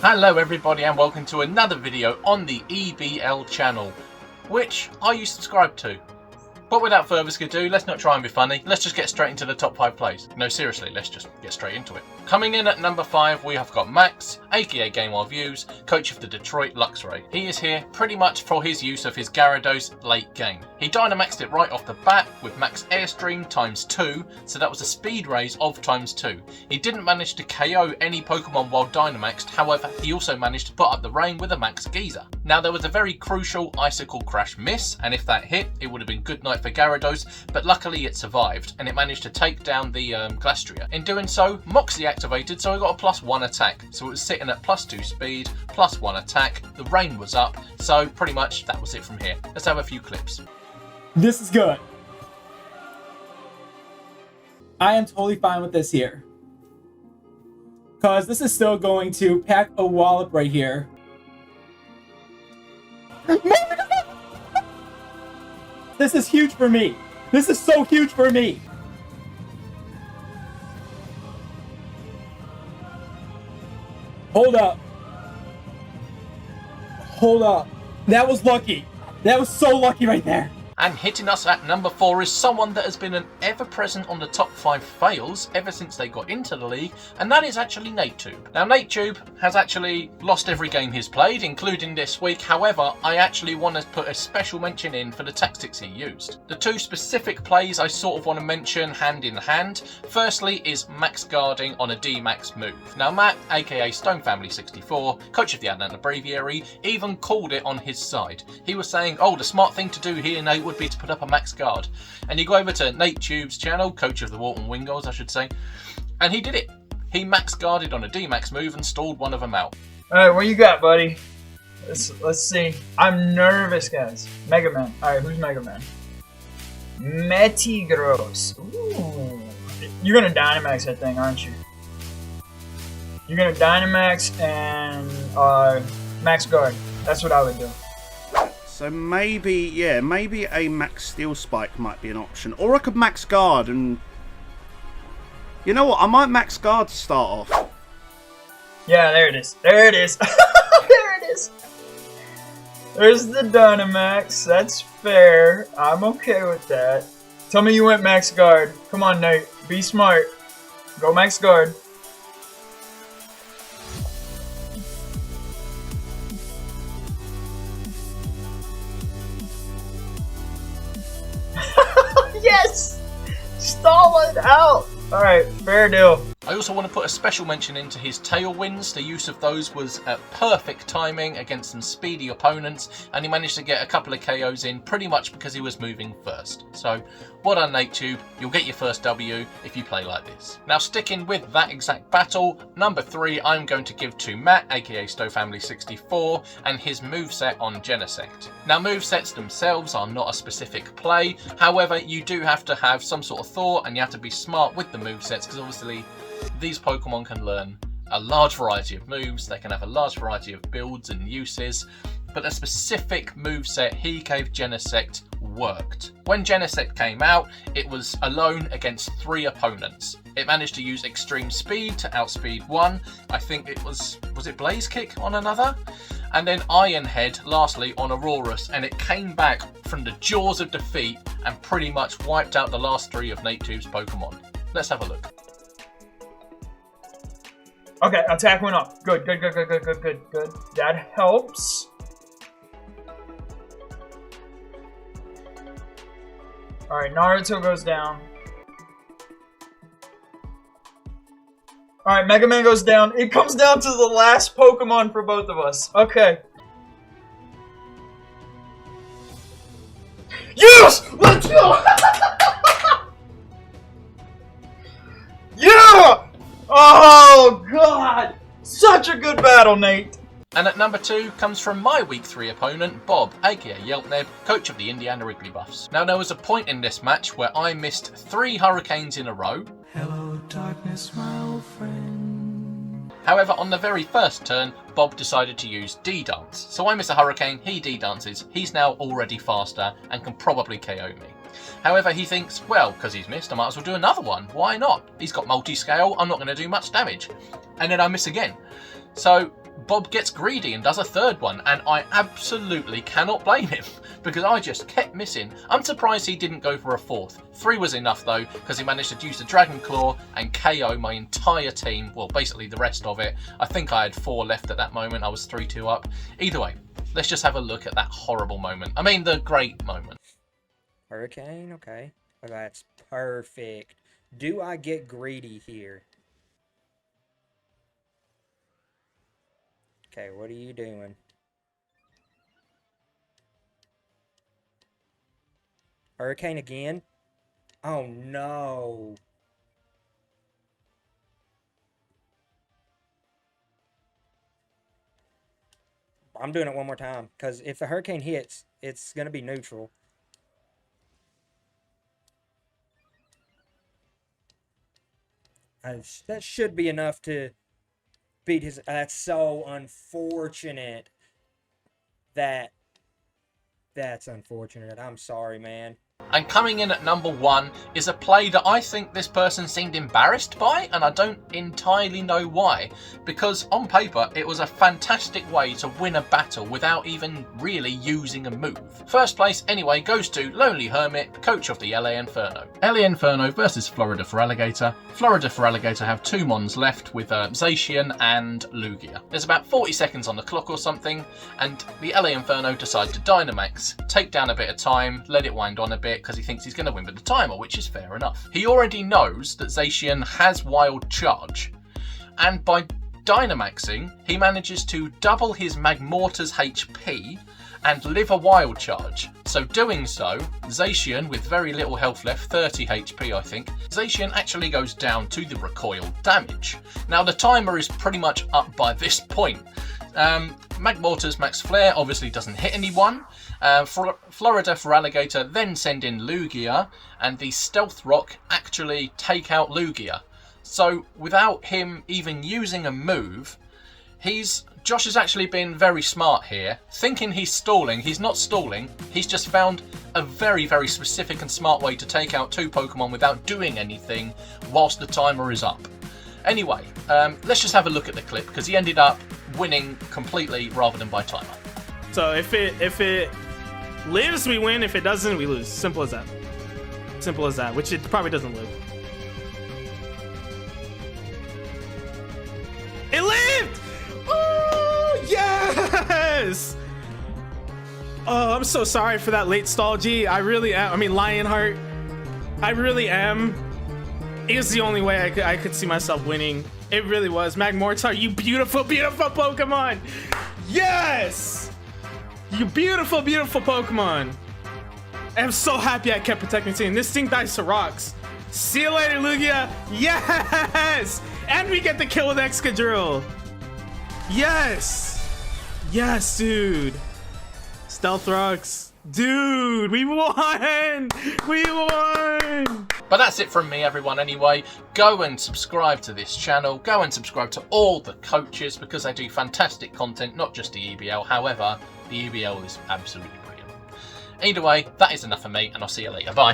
Hello everybody and welcome to another video on the EBL channel, which are you subscribed to? But without further ado, let's not try and be funny, let's just get straight into the top 5 plays. No, seriously, let's just get straight into it. Coming in at number 5, we have got Max, aka Game Our Views, coach of the Detroit Luxray. He is here pretty much for his use of his Gyarados late game. He Dynamaxed it right off the bat with Max Airstream ×2, so that was a speed raise of ×2. He didn't manage to KO any Pokemon while Dynamaxed, however he also managed to put up the rain with a Max Geyser. Now there was a very crucial Icicle Crash miss, and if that hit, it would have been good night for Gyarados, but luckily it survived, and it managed to take down the Glastria. In doing so, Moxie activated, so it got a +1 attack, so it was sitting at +2 speed, +1 attack, the rain was up, so pretty much that was it from here. Let's have a few clips. This is good. I am totally fine with this here, because this is still going to pack a wallop right here. This is huge for me. This is so huge for me. Hold up. Hold up. That was lucky. That was so lucky right there. And hitting us at number 4 is someone that has been an ever-present on the top 5 fails ever since they got into the league, and that is actually NightTube. Now NightTube has actually lost every game he's played, including this week. However, I actually want to put a special mention in for the tactics he used. The 2 specific plays I sort of want to mention hand in hand. Firstly is max guarding on a D-max move. Now Matt, aka Stowe Family 64, coach of the Atlanta Breviary, even called it on his side. He was saying, oh, the smart thing to do here, Nate, would be to put up a max guard. And you go over to NightTube's channel, coach of the Walton Wingulls I should say, and he did it. He max guarded on a D-max move and stalled one of them out. Alright, what you got, buddy? Let's see. I'm nervous, guys. Mega Man. Alright, who's Mega Man? Metagross. Ooh. You're gonna Dynamax that thing, aren't you? You're gonna Dynamax and max guard. That's what I would do. So maybe, yeah, maybe a max steel spike might be an option. Or I could max guard and... You know what, I might max guard to start off. Yeah, there it is. There it is. There it is. There's the Dynamax. That's fair. I'm okay with that. Tell me you went max guard. Come on, Nate. Be smart. Go max guard. Yes! Stall it out! Alright, fair deal. I also want to put a special mention into his tailwinds. The use of those was at perfect timing against some speedy opponents, and he managed to get a couple of KOs in pretty much because he was moving first. So, well done NightTube, you'll get your first W if you play like this. Now sticking with that exact battle, number 3 I'm going to give to Matt, aka Stowe Family 64, and his moveset on Genesect. Now movesets themselves are not a specific play, however you do have to have some sort of thought and you have to be smart with the movesets, because obviously these Pokemon can learn a large variety of moves, they can have a large variety of builds and uses, but a specific moveset he gave Genesect worked. When Genesect came out, it was alone against 3 opponents. It managed to use extreme speed to outspeed one. I think it was it Blaze Kick on another? And then Iron Head lastly on Aurorus, and it came back from the jaws of defeat and pretty much wiped out the last 3 of NightTube's Pokemon. Let's have a look. Okay, attack went up. Good, good, good, good, good, good, good, good. That helps. Alright, Naruto goes down. Alright, Mega Man goes down. It comes down to the last Pokemon for both of us. Okay. Yes! Let's go! Yeah! Oh, God! Such a good battle, Nate! And at number 2 comes from my week 3 opponent, Bob, aka Yelpneb, coach of the Indiana Wigglybuffs. Now there was a point in this match where I missed 3 hurricanes in a row. Hello darkness, my old friend. However, on the very first turn, Bob decided to use D-Dance. So I miss a hurricane, he D-Dances, he's now already faster and can probably KO me. However, he thinks, well, because he's missed, I might as well do another one. Why not? He's got multi-scale, I'm not going to do much damage. And then I miss again. So Bob gets greedy and does a third one, and I absolutely cannot blame him because I just kept missing. I'm surprised he didn't go for a fourth. 3 was enough though, because he managed to use the Dragon Claw and KO my entire team, well basically the rest of it. I think I had 4 left at that moment, I was 3-2 up. Either way, let's just have a look at that horrible moment. I mean the great moment. Hurricane, okay. Well, that's perfect. Do I get greedy here? Okay, what are you doing? Hurricane again? Oh no. I'm doing it one more time, because if the hurricane hits, it's going to be neutral. That should be enough to beat his... That's so unfortunate. That's unfortunate. I'm sorry, man. And coming in at number 1 is a play that I think this person seemed embarrassed by, and I don't entirely know why. Because on paper, it was a fantastic way to win a battle without even really using a move. First place, anyway, goes to Lonely Hermit, coach of the LA Inferno. LA Inferno versus Florida Feraligatr. Florida Feraligatr have 2 mons left with Zacian and Lugia. There's about 40 seconds on the clock or something, and the LA Inferno decide to Dynamax, take down a bit of time, let it wind on a bit, because he thinks he's going to win with the timer, which is fair enough. He already knows that Zacian has Wild Charge, and by Dynamaxing, he manages to double his Magmortar's HP and live a Wild Charge. So doing so, Zacian, with very little health left, 30 HP I think, Zacian actually goes down to the recoil damage. Now the timer is pretty much up by this point. Magmortar's Max Flare obviously doesn't hit anyone. Florida Feraligatr then send in Lugia, and the Stealth Rock actually take out Lugia. So without him even using a move, Josh has actually been very smart here. Thinking he's stalling, he's not stalling. He's just found a very, very specific and smart way to take out 2 Pokemon without doing anything whilst the timer is up. Anyway, let's just have a look at the clip, because he ended up winning completely rather than by timer. So if it lives, we win. If it doesn't, we lose. Simple as that. Simple as that, which it probably doesn't live. It lived! Oh, yes! Oh, I'm so sorry for that late stall, G. I really am. I mean, Lionheart. I really am. It was the only way I could see myself winning. It really was. Magmortar, you beautiful, beautiful Pokemon! Yes! You beautiful, beautiful Pokemon! I'm so happy I kept protecting team. This thing dies to rocks. See you later, Lugia! Yes! And we get the kill with Excadrill! Yes! Yes, dude! Stealth Rocks. Dude, we won! We won! But that's it from me, everyone, anyway. Go and subscribe to this channel. Go and subscribe to all the coaches, because they do fantastic content, not just the EBL. However, the EBL is absolutely brilliant. Either way, that is enough for me, and I'll see you later. Bye.